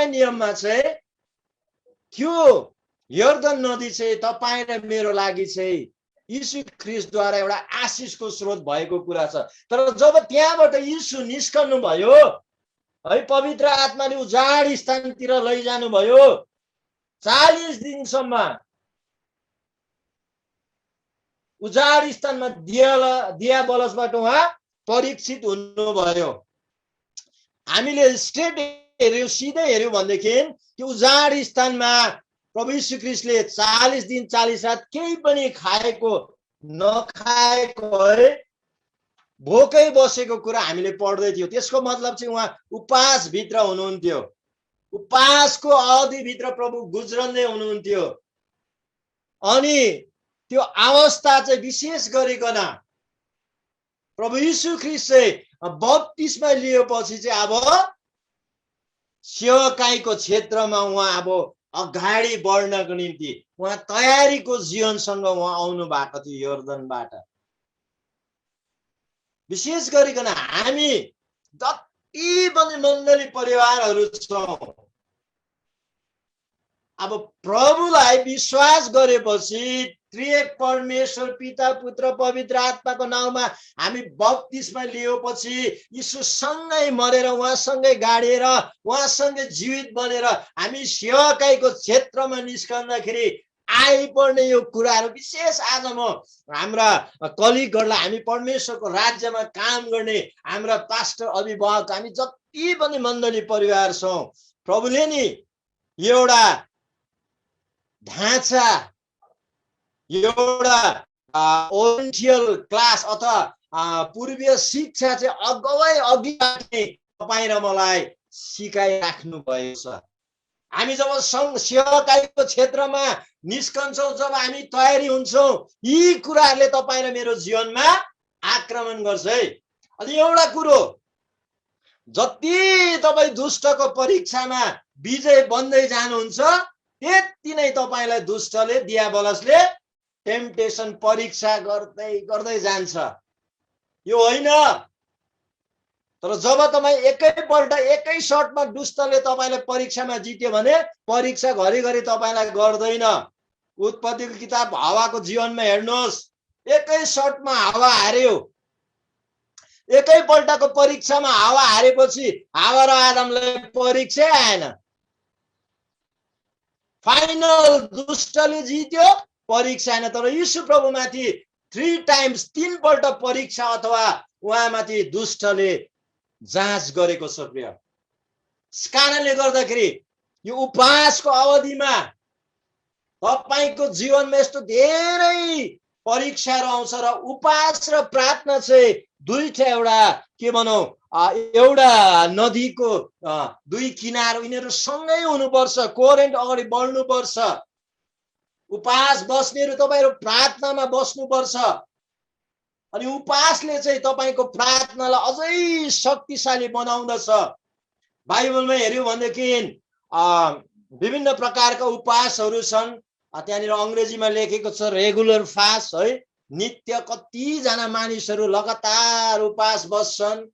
नियममा चाहिँ त्यो यर्दन नदी चाहिँ तपाईँ र मेरो लागि चाहिँ यीशु ख्रीष्टद्वारा एउटा आशिषको स्रोत भएको कुरा छ। तर जब त्यहाँबाट यीशु निस्कनु भयो है, पवित्र आत्माले उजाड स्थानतिर लैजानु भयो, 40 दिनसम्म उजाड स्थानमा दियाबलसबाट उहाँ परीक्षित हुनुभयो। हामीले स्ट्रेट हेर्यौं, सिधै हेर्यौं भनेदेखि त्यो उजाड स्थानमा प्रभु यीशु ख्रीष्टले 40 दिन 40 रात केही पनि खाएको नखाएको है, भोकै बसेको कुरा हामीले पढ्दै थियौं। त्यसको मतलब चाहिँ उहाँ उपवास भित्र हुनुहुन्थ्यो, उपवासको अवधिभित्र प्रभु गुज्रन्दै हुनुहुन्थ्यो। अनि त्यो अवस्था चाहिँ विशेष गरिकन प्रभु यीशु ख्रीष्ट चाहिँ बप्तिस्मा लिएपछि चाहिँ अब सेवकाईको क्षेत्रमा उहाँ अब अगाडि बढ्नको निम्ति उहाँ तयारीको जीवनसँग उहाँ आउनु भएको थियो यर्दनबाट। विशेष गरिकन हामी जति पनि मण्डली परिवारहरू छौं, अब प्रभुलाई विश्वास गरेपछि त्रिएक परमेश्वर पिता पुत्र पवित्र आत्माको नाउँमा हामी बप्तिस्मा लिएपछि यीशुसँगै मरेर उहाँसँगै गाडिएर उहाँसँगै जीवित बनेर हामी सेवकाईको क्षेत्रमा निस्कँदाखेरि आइपर्ने यो कुराहरू विशेष आज म हाम्रा कलिगहरूलाई, हामी परमेश्वरको राज्यमा काम गर्ने हाम्रा पास्टर अभिभावक, हामी जति पनि मण्डली परिवार छौं, प्रभुले नि एउटा ढाँचा, एउटा ओरिएन्टल क्लास अथवा पूर्वीय शिक्षा चाहिँ अघिबाट तपाईँ र मलाई सिकाइराख्नु भएको छ। हामी जब सेवकाईको क्षेत्रमा निस्कन्छौँ, जब हामी तयारी हुन्छौँ, यी कुराहरूले तपाईँ र मेरो जीवनमा आक्रमण गर्छ है। अनि एउटा कुरो, जति तपाईँ दुष्टको परीक्षामा विजय बन्दै जानुहुन्छ, त्यति नै तपाईलाई दुष्टले दियाबलसले टेम्पटेसन परीक्षा गर्दै गर्दै जान्छ। यो होइन, तर जब तपाईँ एकैपल्ट एकै शटमा दुष्टले तपाईलाई परीक्षामा जित्यो भने परीक्षा घरिघरि तपाईलाई गर्दैन। उत्पत्तिको किताब हावाको जीवनमा हेर्नुहोस्, एकै शटमा हावा हार्यो, एकैपल्टको परीक्षामा हावा हारेपछि हावा र आदमलाई परीक्षा आएन। फाइनल दुष्टले जित्यो, परीक्षा आएन। तर यीशु प्रभुमाथि 3 टाइम्स 3 पल्ट परीक्षा अथवा उहाँमाथि दुष्टले जाँच गरेको छ। प्रिय, यस कारणले गर्दाखेरि यो उपवासको अवधिमा तपाईको जीवनमा यस्तो धेरै परीक्षाहरू आउँछ र उपवास र प्रार्थना चाहिँ दुईटा एउटा के भनौं, एउटा नदीको दुई किनार यिनीहरू सँगै हुनुपर्छ, कोरेन्ट अगाडि बढ्नुपर्छ। उपवास बस्नेहरू तपाईहरु प्रार्थनामा बस्नुपर्छ। अनि उपवासले चाहिँ तपाईको प्रार्थनालाई अझै शक्तिशाली बनाउँदछ। बाइबलमा हेर्यौ भनेदेखि विभिन्न प्रकारका उपवासहरू छन्। त्यहाँनिर अंग्रेजीमा लेखेको छ रेगुलर फास्ट है। नित्य कतिजना मानिसहरू लगातार उपवास बस्छन्।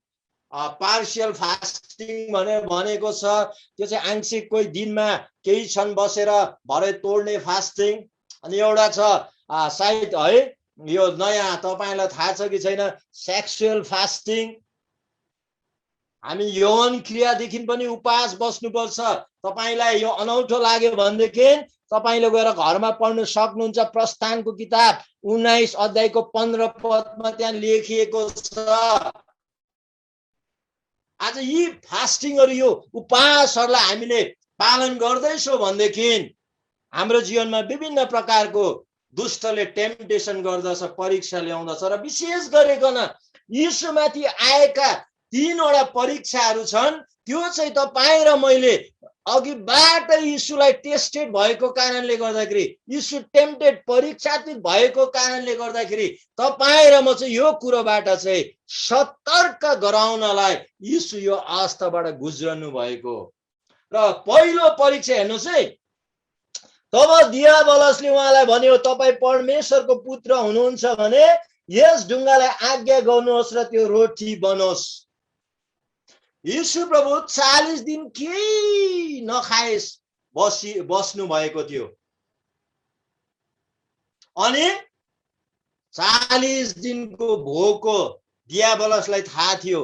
पार्शियल फास्टिङ भनेको छ, त्यो चाहिँ आंशिक कोही दिनमा केही क्षण बसेर भरे तोड्ने फास्टिङ। अनि एउटा छ सायद है, यो नयाँ तपाईलाई थाहा छ कि छैन, सेक्सुअल फास्टिङ। हामी यौन क्रियादेखि पनि उपवास बस्नुपर्छ। तपाईलाई यो अनौठो लाग्यो भनेदेखि तपाईले गएर घरमा पढ्न सक्नुहुन्छ। प्रस्थानको किताब 19 अध्यायको 15 पदमा त्यहाँ लेखिएको छ। आज यी फास्टिङहरू, यो उपवासहरूलाई हामीले पालन गर्दैछौँ भनेदेखि हाम्रो जीवनमा विभिन्न प्रकारको दुष्टले टेम्पटेसन गर्दछ, परीक्षा ल्याउँदछ। र विशेष गरिकन यीशुमाथि आएका 3 वटा परीक्षाहरू छन्। त्यो चाहिँ तपाईँ र मैले अघिबाट यीशुलाई टेस्टेड भएको कारणले गर्दाखेरि, यीशु टेम्प्टेड परीक्षातीत भएको कारणले गर्दाखेरि तपाईँ र म चाहिँ यो कुरोबाट चाहिँ सतर्क गराउनलाई यीशु यो अवस्थाबाट गुज्रनु भएको। र पहिलो परीक्षा हेर्नुस् है, तब दियाबलसले उहाँलाई भन्यो, तपाईँ परमेश्वरको पुत्र हुनुहुन्छ भने यस ढुङ्गालाई आज्ञा गर्नुहोस् र त्यो रोटी बनोस्। यीशु प्रभु 40 दिन केही नखाए बस्नु भएको थियो। अनि 40 दिनको भोकको दियाबलसलाई थाहा थियो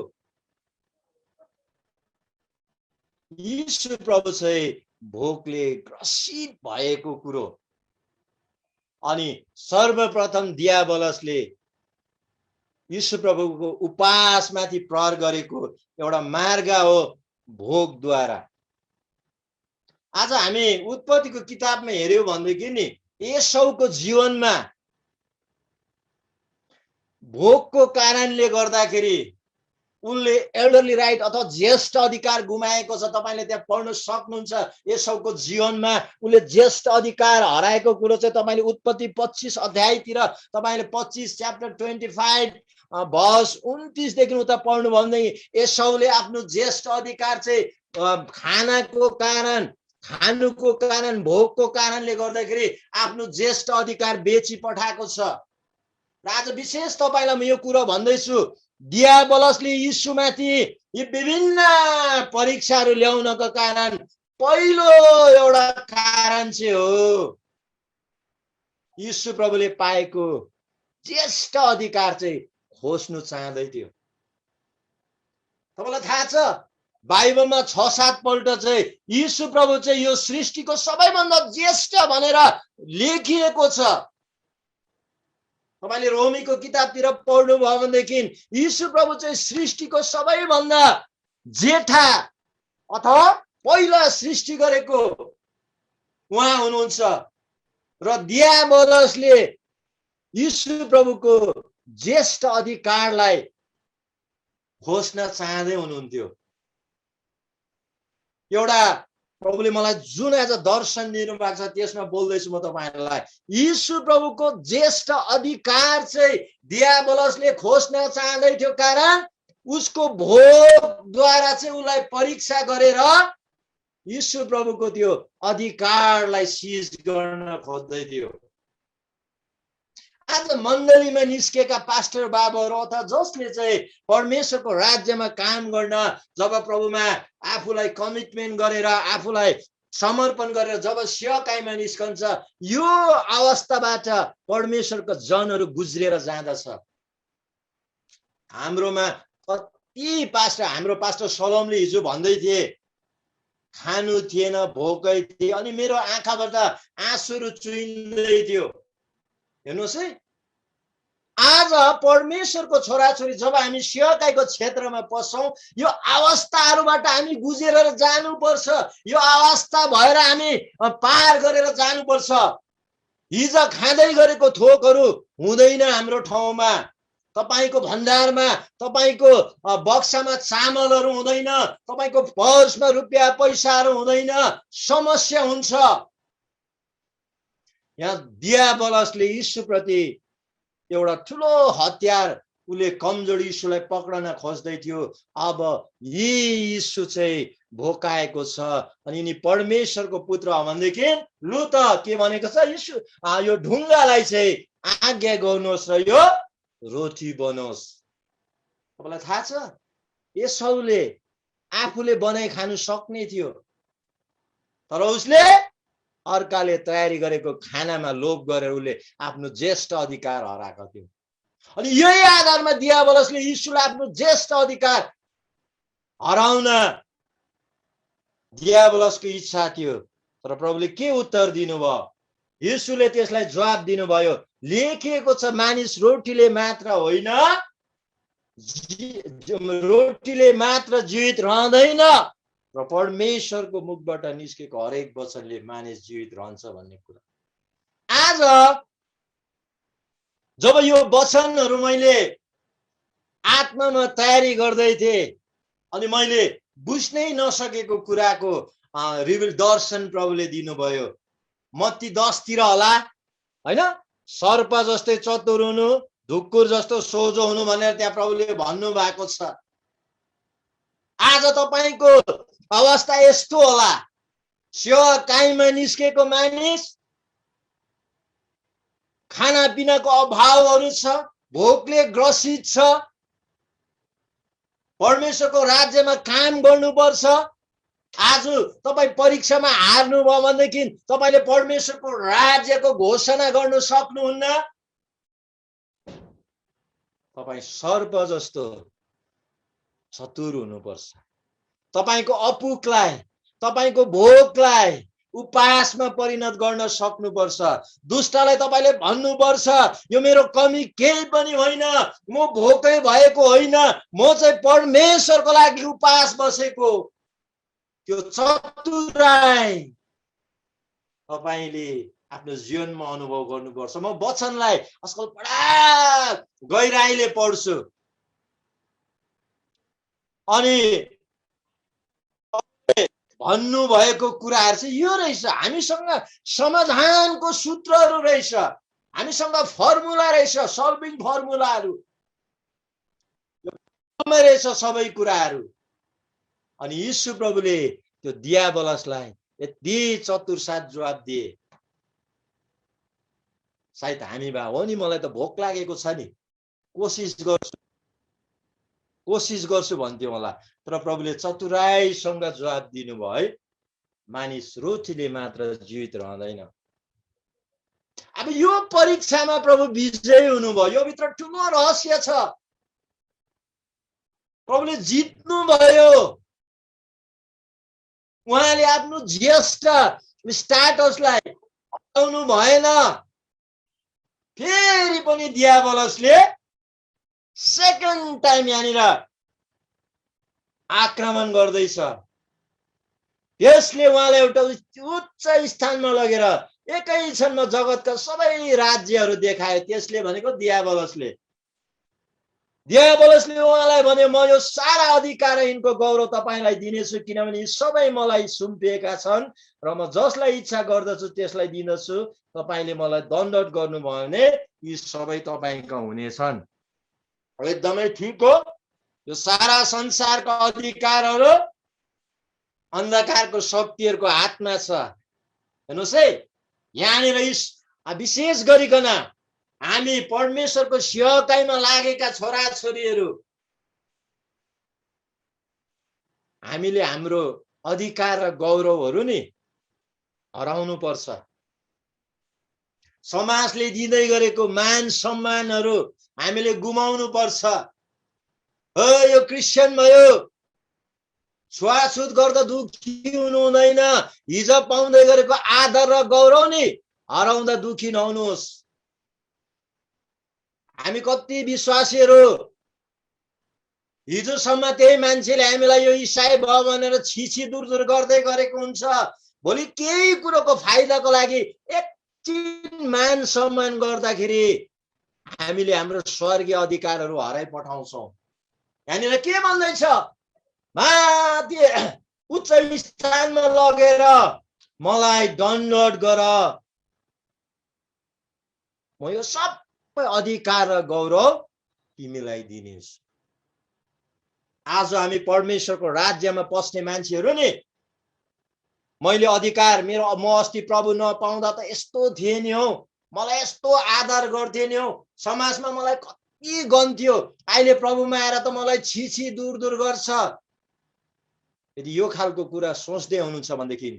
यीशु प्रभु चाहिँ भोकले ग्रसित भएको कुरो। अनि सर्वप्रथम दियाबलसले यीशु प्रभुको उपवासमाथि प्रहार गरेको एउटा मार्ग हो भोकद्वारा। आज हामी उत्पत्तिको किताबमा हेर्यौं भनेदेखि नि एसाउको जीवनमा भोकको कारणले गर्दाखेरि उनले एल्डरली राइट अथवा ज्येष्ठ अधिकार गुमाएको छ। तपाईले त्यहाँ पढ्न सक्नुहुन्छ। एसाउको जीवनमा उनले ज्येष्ठ अधिकार हराएको कुरो चाहिँ तपाईले उत्पत्ति 25 अध्यायतिर तपाईले 25 च्याप्टर 25 भर्स 29 देखि उता पढ्नु भन्दै एसाउले आफ्नो ज्येष्ठ अधिकार चाहिँ खानुको कारण भोकको कारणले गर्दाखेरि आफ्नो ज्येष्ठ अधिकार बेची पठाएको छ। र आज विशेष तपाईलाई म यो कुरा भन्दैछु, दियाबलसले यीशुमाथि यी विभिन्न परीक्षाहरू ल्याउनको कारण पहिलो एउटा कारण चाहिँ हो यीशु प्रभुले पाएको ज्येष्ठ अधिकार चाहिँ खोज्नु चाहदै थियो। तपाईलाई थाहा छ बाइबलमा 6-7 पल्ट चाहिँ यीशु प्रभु चाहिँ यो सृष्टिको सबैभन्दा ज्येष्ठ भनेर लेखिएको छ। तपाईले रोमीको किताबतिर पढ्नु भयो भनेदेखि यीशु प्रभु चाहिँ सृष्टिको सबैभन्दा जेठा अथवा पहिला सृष्टि गरेको उहाँ हुनुहुन्छ। र दियाबलसले यीशु प्रभुको ज्येष्ठ अधिकारलाई खोज्न चाहँदै हुनुहुन्थ्यो। एउटा प्रभुले मलाई जुन आज दर्शन दिनु भएको छ त्यसमा बोल्दैछु म तपाईहरुलाई। यीशु प्रभुको ज्येष्ठ अधिकार चाहिँ दियाबलसले खोज्न चाहँदै थियो, कारण उसको भोगद्वारा चाहिँ उसलाई परीक्षा गरेर यीशु प्रभुको त्यो अधिकारलाई सिज गर्न खोज्दै थियो। आज मण्डलीमा निस्केका पास्टर बाबुहरू अथवा जसले चाहिँ परमेश्वरको राज्यमा काम गर्न जब प्रभुमा आफूलाई कमिटमेन्ट गरेर आफूलाई समर्पण गरेर जब सेवाकाईमा निस्कन्छ, यो अवस्थाबाट परमेश्वरको जनहरू गुज्रेर जाँदछ। हाम्रोमा कति पास्टर, हाम्रो पास्टर सलोमले हिजो भन्दै थिए खानु थिएन, भोकै थिए, अनि मेरो आँखाबाट आँसुहरू चुइँदै थियो। हेर्नुहोस् है, आज परमेश्वरको छोराछोरी जब हामी सेवाकाईको क्षेत्रमा पस्छौं, यो अवस्थाहरूबाट हामी गुजेर जानुपर्छ। यो अवस्था भएर हामी पार गरेर जानुपर्छ। हिजो खाँदै गरेको थोकहरू हुँदैन हाम्रो ठाउँमा। तपाईको भण्डारमा, तपाईको बक्सामा चामलहरू हुँदैन, तपाईको पर्समा रुपियाँ पैसाहरू हुँदैन, समस्या हुन्छ। यहाँ दियाबलसले यीशुप्रति एउटा ठुलो हतियार, उसले कमजोर यीशुलाई पक्रन खोज्दै थियो। अब यीशु चाहिँ भोकाएको छ अनि नि परमेश्वरको पुत्र हो भनेदेखि लु त के भनेको छ, यीशु यो ढुङ्गालाई चाहिँ आज्ञा गर्नुहोस् र यो रोटी बनोस्। तपाईलाई थाहा छ एसाउले आफूले बनाइ खानु सक्ने थियो, तर उसले अर्काले तयारी गरेको खानामा लोभ गरेर उसले आफ्नो ज्येष्ठ अधिकार हराएको थियो। अनि यही आधारमा दियाबलसले यीशुलाई आफ्नो ज्येष्ठ अधिकार हराउन दियाबलसको इच्छा थियो। तर प्रभुले के उत्तर दिनुभयो? यीशुले त्यसलाई जवाब दिनुभयो, लेखिएको छ मानिस रोटीले मात्र होइन, रोटीले मात्र जीवित रहँदैन, र परमेश्वरको मुखबाट निस्केको हरेक वचनले मानिस जीवित रहन्छ भन्ने कुरा। आज जब यो वचनहरू मैले आत्मामा तयारी गर्दै थिएँ अनि मैले बुझ्नै नसकेको कुराको रिभिल दर्शन प्रभुले दिनुभयो। मत्ती 10 तिर होला हैन, सर्प जस्तै चतुर हुनु, ढुक्कुर जस्तो सोझो हुनु भनेर त्यहाँ प्रभुले भन्नु भएको छ। आज तपाईको अवस्था यस्तो होला, सेवाकाईमा निस्केको मानिस खानापिनाको अभावहरू छ, भोकले ग्रसित छ, परमेश्वरको राज्यमा काम गर्नुपर्छ। आज तपाईँ परीक्षामा हार्नुभयो भनेदेखि तपाईँले परमेश्वरको राज्यको घोषणा गर्न सक्नुहुन्न। तपाईँ सर्प जस्तो चतुर हुनुपर्छ। तपाईको अपुकलाई, तपाईको भोकलाई उपवासमा परिणत गर्न सक्नुपर्छ। दुष्टलाई तपाईले भन्नुपर्छ, यो मेरो कमी केही पनि होइन, म भोकै भएको होइन, म चाहिँ परमेश्वरको लागि उपवास बसेको। त्यो चतुराई तपाईले आफ्नो जीवनमा अनुभव गर्नुपर्छ। म वचनलाई आजकल बडा गहिराईले पढ्छु अनि भन्नु भएको कुराहरु चाहिँ यो रहेछ, हामीसँग समाधानको सूत्रहरु रहेछ, हामीसँग फर्मुला रहेछ, सल्भिङ फर्मुलाहरु रहेछ सबै कुराहरु। अनि यीशु प्रभुले त्यो दियाबलसलाई यति चतुर साथ जवाब दिए। सायद हामी भए हो नि, मलाई त भोक लागेको छ नि, कोसिस गर्छु भन्थ्यो होला, तर प्रभुले चतुराईसँग जवाब दिनुभयो है, मानिस रोटीले मात्र जीवित रहँदैन। अब यो परीक्षामा प्रभु विजयी हुनुभयो, यो भित्र ठूलो रहस्य छ। प्रभुले जित्नु भयो। उहाँले आफ्नो ज्येष्ठ स्ट्याटसलाई हटाउनु भएन। फेरि पनि दियाबलसले सेकेन्ड टाइम यहाँनिर आक्रमण गर्दैछ। यसले उहाँलाई एउटा उच्च स्थानमा लगेर एकै क्षणमा जगतका सबै राज्यहरू देखायो। त्यसले भनेको दियाबलसले उहाँलाई भने, म यो सारा अधिकार यिनको गौरव तपाईलाई दिनेछु, किनभने यी सबै मलाई सुम्पिएका छन् र म जसलाई इच्छा गर्दछु त्यसलाई दिन्दछु। तपाईले मलाई दण्डवत गर्नुभयो भने यी सबै तपाईका हुनेछन्। एकदमै ठीक हो। यो सारा संसारको अधिकारहरू अन्धकारको शक्तिहरूको हातमा छ। हेर्नुहोस् है, यहाँनिर विशेष गरिकन हामी परमेश्वरको सेवकाईमा लागेका छोराछोरीहरू, हामीले हाम्रो अधिकार र गौरवहरू नि हराउनु पर्छ। समाजले दिँदै गरेको मान सम्मानहरू हामीले गुमाउनु पर्छ। यो क्रिस्चियन भयो, छुवाछुत गर्दा दुखी हुनु हुँदैन। हिजो पाउँदै गरेको आदर र गौरव नि हराउँदा दुखी नहुनुहोस्। हामी कति विश्वासीहरू हिजोसम्म त्यही मान्छेले हामीलाई यो इसाई भयो भनेर छिछि दूर गर्दै गरेको हुन्छ। भोलि केही कुरोको फाइदाको लागि एकछिन मान सम्मान गर्दाखेरि हामीले हाम्रो स्वर्गीय अधिकारहरू हराइ पठाउँछौँ। यहाँनिर के भन्दैछ, माथि उच्च स्थानमा लगेर मलाई दण्डवत गर, म यो सबै अधिकार र गौरव तिमीलाई दिनेछु। आज हामी परमेश्वरको राज्यमा पस्ने मान्छेहरू नि, मैले अधिकार म अस्ति प्रभु नपाउँदा त यस्तो थिए नि हौ, मलाई यस्तो आदर गर्थे नि हौ, समाजमा मलाई कति गन्थ्यो, अहिले प्रभुमा आएर त मलाई छिछि दूर गर्छ। यदि यो खालको कुरा सोच्दै हुनुहुन्छ भनेदेखि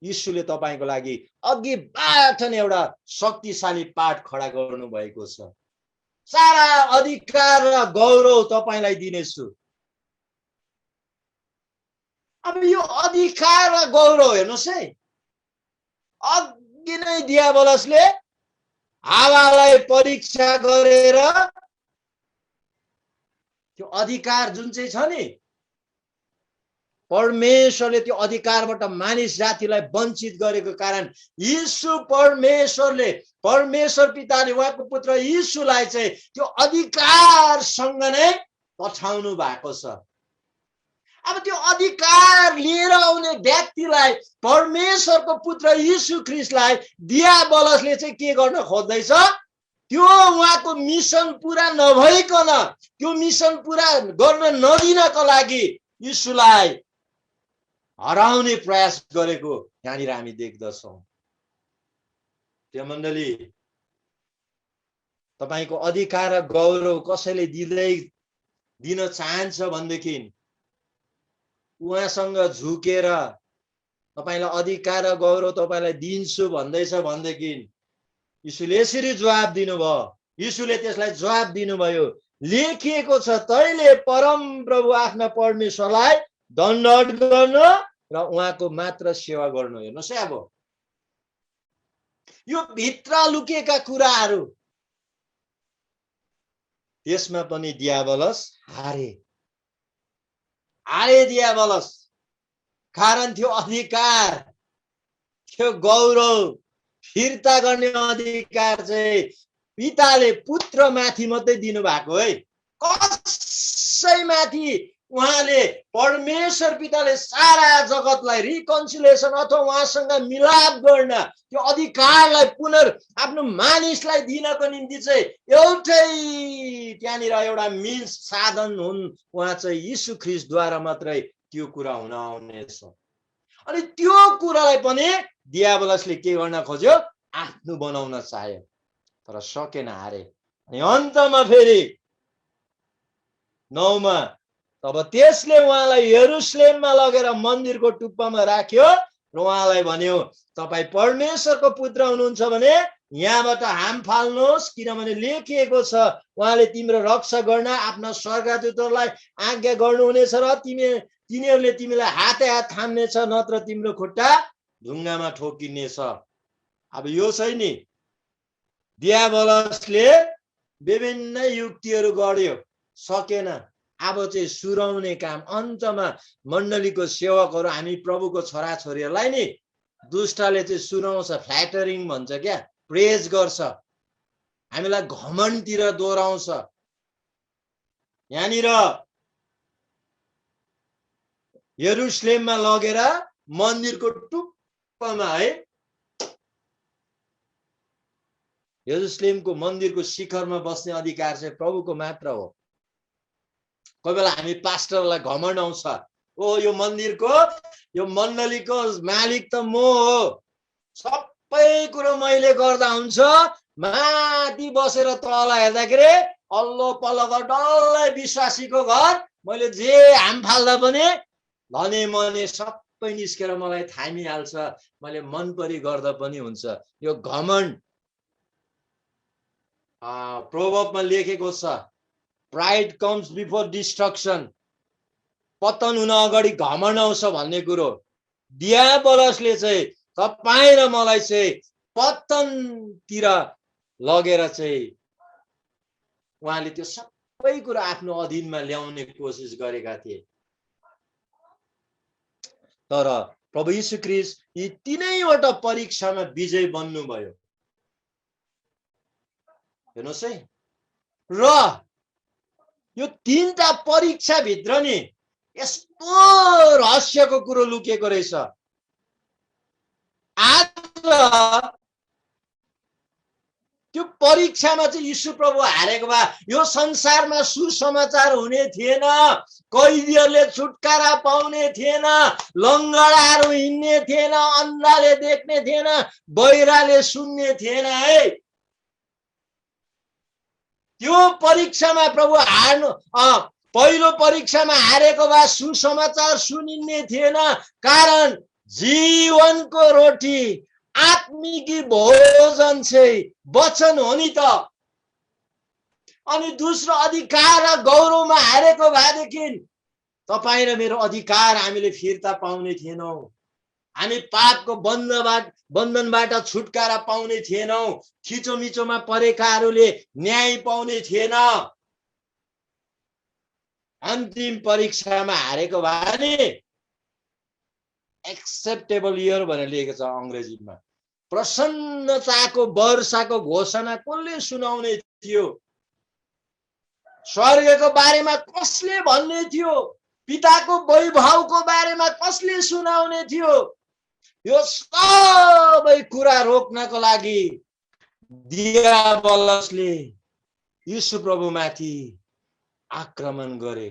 यीशुले तपाईको लागि अघिबाट नै एउटा शक्तिशाली पाठ खडा गर्नु भएको छ। सारा अधिकार र गौरव तपाईलाई दिनेछु। अब यो अधिकार र गौरव हेर्नुहोस् है, अघि नै दियाबलसले हावालाई परीक्षा गरेर त्यो अधिकार जुन चाहिँ छ नि, परमेश्वरले त्यो अधिकारबाट मानिस जातिलाई वञ्चित गरेको कारण यीशु परमेश्वरले, परमेश्वर पिताले उहाँको पुत्र यीशुलाई चाहिँ त्यो अधिकारसँग नै पठाउनु भएको छ। अब त्यो अधिकार लिएर आउने व्यक्तिलाई, परमेश्वरको पुत्र यीशु ख्रीष्टलाई दियाबलसले चाहिँ के गर्न खोज्दैछ, त्यो उहाँको मिसन पूरा नभइकन, त्यो मिसन पूरा गर्न नदिनको लागि यीशुलाई हराउने प्रयास गरेको यहाँनिर हामी देख्दछौँ। त्यो मण्डली, तपाईको अधिकार र गौरव कसैले दिँदै दिन चाहन्छ भनेदेखि उहाँसँग झुकेर तपाईलाई अधिकार र गौरव तपाईलाई दिन्छु भन्दैछ भनेदेखि यीशुले यसरी जवाब दिनुभयो। यीशुले त्यसलाई जवाब दिनुभयो, लेखिएको छ, तैले परम प्रभु आफ्ना परमेश्वरलाई दण्डवत गर्नु र उहाँको मात्र सेवा गर्नु। हेर्नुहोस् है, अब यो भित्र लुकेका कुराहरू, त्यसमा पनि दियाबलस हारे दियाबलस। कारण थियो अधिकार, थियो गौरव, फिर्ता गर्ने अधिकार चाहिँ पिताले पुत्र माथि मात्रै दिनुभएको है। कसैमाथि उहाँले परमेश्वर पिताले सारा जगतलाई रिकन्सिलिएसन अथवा उहाँसँग मिलाप गर्न त्यो अधिकारलाई आफ्नो मानिसलाई दिनको निम्ति चाहिँ एउटै त्यहाँनिर एउटा मिन्स साधन हुन्, उहाँ चाहिँ यीशु ख्रीष्टद्वारा मात्रै त्यो कुरा हुन आउनेछ। अनि त्यो कुरालाई पनि दियाबलसले के गर्न खोज्यो? आफ्नो बनाउन चाह्यो, तर सकेन, हारे। अनि अन्तमा फेरि 9 मा तब त्यसले उहाँलाई यरुशलेममा लगेर मन्दिरको टुप्पामा राख्यो र उहाँलाई भन्यो, तपाईँ परमेश्वरको पुत्र हुनुहुन्छ भने यहाँबाट हाम फाल्नुहोस्, किनभने लेखिएको छ, उहाँले तिम्रो रक्षा गर्न आफ्ना स्वर्गदूतहरूलाई आज्ञा गर्नुहुनेछ र तिनीहरूले तिमीलाई हातै हात थाम्नेछ, नत्र तिम्रो खुट्टा ढुङ्गामा ठोकिनेछ। अब यो चाहिँ नि दियाबलसले विभिन्न युक्तिहरू गर्यो, सकेन। अब चाहिँ सुराउने काम, अन्तमा मण्डलीको सेवकहरू, हामी प्रभुको छोराछोरीहरूलाई नि दुष्टले चाहिँ सुराउँछ, फ्ल्याटरिङ भन्छ क्या, प्रेज गर्छ, हामीलाई घमण्डतिर दोहोऱ्याउँछ। यहाँनिर यरुशलेममा लगेर मन्दिरको टुप्पामा है, यरुशलेमको मन्दिरको शिखरमा बस्ने अधिकार चाहिँ प्रभुको मात्र हो। कोही बेला हामी पास्टरलाई घमण्ड आउँछ, ओ यो मन्दिरको, यो मण्डलीको मालिक त म हो, सबै कुरो मैले गर्दा हुन्छ। माथि बसेर तल हेर्दाखेरि अल्लो पल्लो घर डल्लै विश्वासीको घर, मैले जे हाम फाल्दा पनि भने मने सबै निस्केर मलाई थामिहाल्छ, मैले मन परी गर्दा पनि हुन्छ। यो घमण्ड प्रोभर्बमा लेखेको छ, प्राइड कम्स बिफोर डिस्ट्रक्सन, पतन हुन अगाडि घमण्ड आउँछ भन्ने कुरो। दियाबलसले चाहिँ तपाईँ र मलाई चाहिँ पतनतिर लगेर चाहिँ उहाँले त्यो सबै कुरा आफ्नो अधीनमा ल्याउने कोसिस गरेका थिए। तर प्रभु यीशु ख्रीष्ट यी तीनैवटा परीक्षामा विजय बन्नुभयो। हेर्नुहोस् है, र यो तीनटा परीक्षा भित्र नि यस्तो रहस्यको कुरो लुकेको रहेछ। आज त्यो परीक्षामा चाहिँ यीशु प्रभु हारेको भए यो संसारमा सुसमाचार हुने थिएन, कैदीहरूले छुटकारा पाउने थिएन, लङ्गडाहरू हिँड्ने थिएन, अन्धाले देख्ने थिएन, बहिराले सुन्ने थिएन है। त्यो परीक्षामा प्रभु हार्नु, पहिलो परीक्षामा हारेको भए सुसमाचार सुनिने थिएन, कारण जीवनको रोटी आत्मिकी भोजन चाहिँ वचन हो नि त। अनि दोस्रो अधिकार र गौरवमा हारेको भएदेखि तपाईँ र मेरो अधिकार हामीले फिर्ता पाउने थिएनौँ, हामी पापको बन्धनबाट छुटकारा पाउने थिएनौँ, थिचोमिचोमा परेकाहरूले न्याय पाउने थिएन। अन्तिम परीक्षामा हारेको भए नि एक्सेप्टेबल इयर भनेर लेखेको छ अङ्ग्रेजीमा। प्रसन्नताको वर्षाको घोषणा कसले सुनाउने थियो? स्वर्गको बारेमा कसले भन्ने थियो? पिताको वैभवको बारेमा कसले सुनाउने थियो? यो सबै कुरा रोक्नको लागि दियाबलसले यीशु प्रभुमाथि आक्रमण गरे।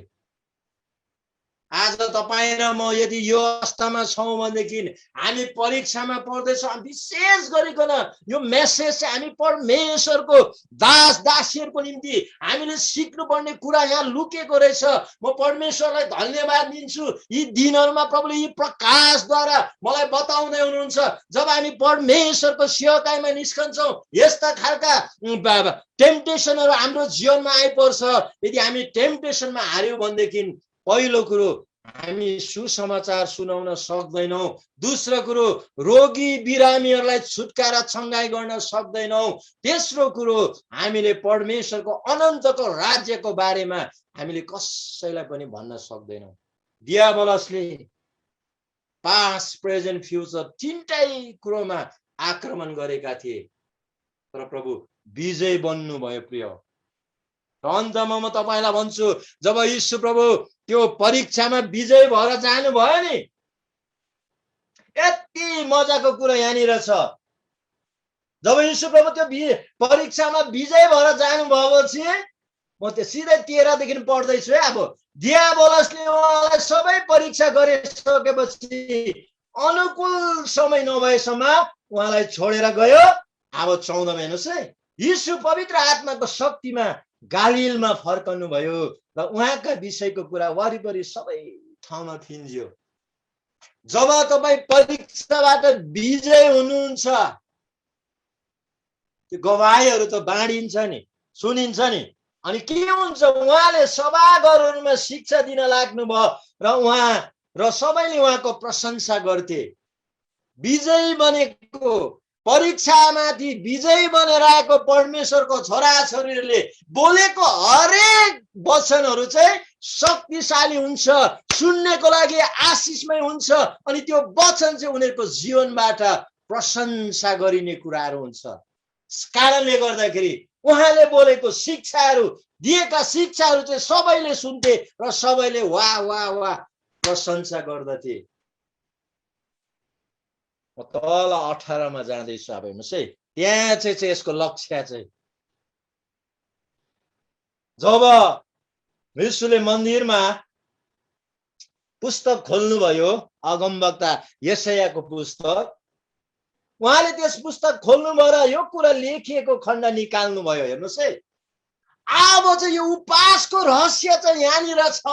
आज तपाईँ र म यदि यो अवस्थामा छौँ भनेदेखि हामी परीक्षामा पर्दैछौँ, विशेष गरिकन यो मेसेज चाहिँ हामी परमेश्वरको दास दासीहरूको निम्ति हामीले सिक्नुपर्ने कुरा यहाँ लुकेको रहेछ। म परमेश्वरलाई धन्यवाद दिन्छु, यी दिनहरूमा प्रभुले यी प्रकाशद्वारा मलाई बताउँदै हुनुहुन्छ। जब हामी परमेश्वरको सेवकाईमा निस्कन्छौँ, यस्ता खालका टेम्पटेसनहरू हाम्रो जीवनमा आइपर्छ। यदि हामी टेम्पटेसनमा हार्यौँ भनेदेखि पहिलो कुरो हामी सुसमाचार सुनाउन सक्दैनौँ, दोस्रो कुरो रोगी बिरामीहरूलाई छुटकारा छङ्गाई गर्न सक्दैनौँ, तेस्रो कुरो हामीले परमेश्वरको अनन्तको राज्यको बारेमा हामीले कसैलाई पनि भन्न सक्दैनौँ। दियाबलसले पास्ट प्रेजेन्ट फ्युचर तीनटै कुरोमा आक्रमण गरेका थिए, तर प्रभु विजय बन्नु भयो। प्रिय अन्तमा म तपाईलाई भन्छु, जब यीशु प्रभु त्यो परीक्षामा विजय भएर जानुभयो नि, यति मजाको कुरा यहाँनिर छ। जब यीशु प्रभु त्यो परीक्षामा विजय भएर जानुभएपछि म त्यो सिधै 13 देखि पढ्दैछु है। अब दियाबलसले उहाँलाई सबै परीक्षा गरिसकेपछि अनुकूल समय नभएसम्म उहाँलाई छोडेर गयो। अब 14 हेर्नुहोस् है, यीशु पवित्र आत्माको शक्तिमा गालिलमा फर्कनु भयो र उहाँका विषयको कुरा वरिपरि सबै ठाउँमा फिन्जियो। जब तपाईँ परीक्षाबाट विजय हुनुहुन्छ, त्यो गवाईहरू त बाँडिन्छ नि, सुनिन्छ नि, अनि के हुन्छ, उहाँले सभाघरहरूमा शिक्षा दिन लाग्नुभयो र उहाँ र सबैले उहाँको प्रशंसा गर्थे। विजयी बनेको, परीक्षामाथि विजयी बनेर आएको परमेश्वरको छोराछोरीहरूले बोलेको हरेक वचनहरू चाहिँ शक्तिशाली हुन्छ, सुन्नेको लागि आशिषमय हुन्छ, अनि त्यो वचन चाहिँ उनीहरूको जीवनबाट प्रशंसा गरिने कुराहरू हुन्छ। कारणले गर्दाखेरि उहाँले बोलेको शिक्षाहरू, दिएका शिक्षाहरू चाहिँ सबैले सुन्थे र सबैले वाह वाह वाह प्रशंसा गर्दथे। म तल 18 मा जाँदैछु। अब हेर्नुहोस् है, त्यहाँ चाहिँ यसको लक्ष्य चाहिँ, जब यीशुले मन्दिरमा पुस्तक खोल्नुभयो, अगमवक्ता यशायाको पुस्तक, उहाँले त्यस पुस्तक खोल्नुभयो र यो कुरा लेखिएको खण्ड निकाल्नुभयो। हेर्नुहोस् है, अब चाहिँ यो उपवासको रहस्य चाहिँ यहाँनिर छ।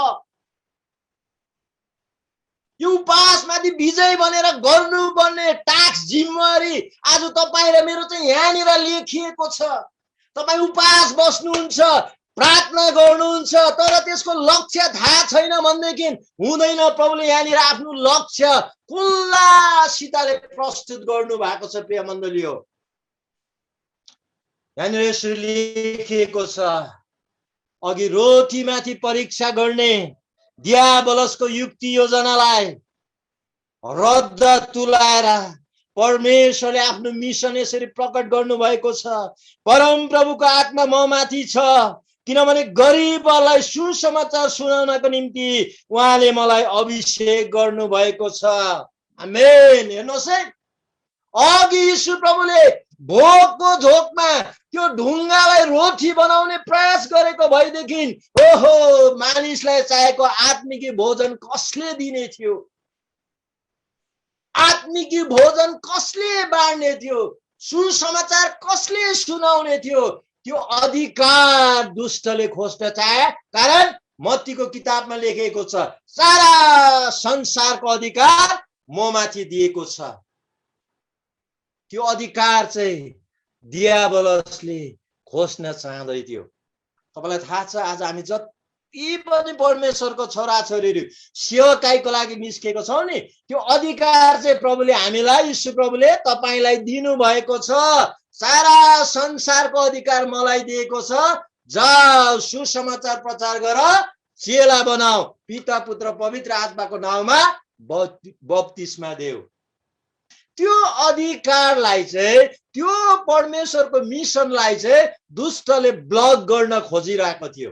यो उपवासमाथि विजय बनेर गर्नुपर्ने टास्क, जिम्मेवारी आज तपाईँ र मेरो चाहिँ यहाँनिर लेखिएको छ। तपाईँ उपवास बस्नुहुन्छ, प्रार्थना गर्नुहुन्छ, तर त्यसको लक्ष्य थाहा छैन भनेदेखि हुँदैन। प्रभुले यहाँनिर आफ्नो लक्ष्य खुल्लासितले प्रस्तुत गर्नु भएको छ। प्रिय मण्डली हो, यहाँनिर यसरी लेखिएको छ, अघि रोटीमाथि परीक्षा गर्ने दियाबलसको युक्ति योजनालाई रद्द तुलाएर परमेश्वरले आफ्नो मिसन यसरी प्रकट गर्नु भएको छ। परम प्रभुको आत्मा ममाथि छ, किनभने गरिबलाई सुसमाचार सुनाउनको निम्ति उहाँले मलाई अभिषेक गर्नु भएको छ। आमेन। हेर्नुहोस् है, अघि यीशु प्रभुले भोकको झोकमा त्यो ढुङ्गालाई रोटी बनाउने प्रयास गरेको भएदेखि ओहो, मानिसलाई चाहेको आत्मिकी भोजन कसले दिने थियो, आत्मिकी भोजन कसले बाँड्ने थियो, सुसमाचार कसले सुनाउने थियो, त्यो अधिकार दुष्टले खोज्न चाहे। कारण मत्तीको किताबमा लेखेको छ, सारा संसारको अधिकार ममाथि दिएको छ। त्यो अधिकार चाहिँ दियाबलसले खोज्न चाहँदै थियो। तपाईलाई थाहा छ, आज हामी जति पनि परमेश्वरको छोराछोरीहरू सेवकाईको लागि निस्केको छौँ नि, त्यो अधिकार चाहिँ प्रभुले हामीलाई, यीशु प्रभुले तपाईलाई दिनु भएको छ। सारा संसारको अधिकार मलाई दिएको छ, जाऊ सुसमाचार प्रचार गर, चेला बनाऊ, पिता पुत्र पवित्र आत्माको नाउँमा बप्तिस्मा देऊ। त्यो अधिकारलाई चाहिँ, त्यो परमेश्वरको मिसनलाई चाहिँ दुष्टले ब्लक गर्न खोजिरहेको थियो।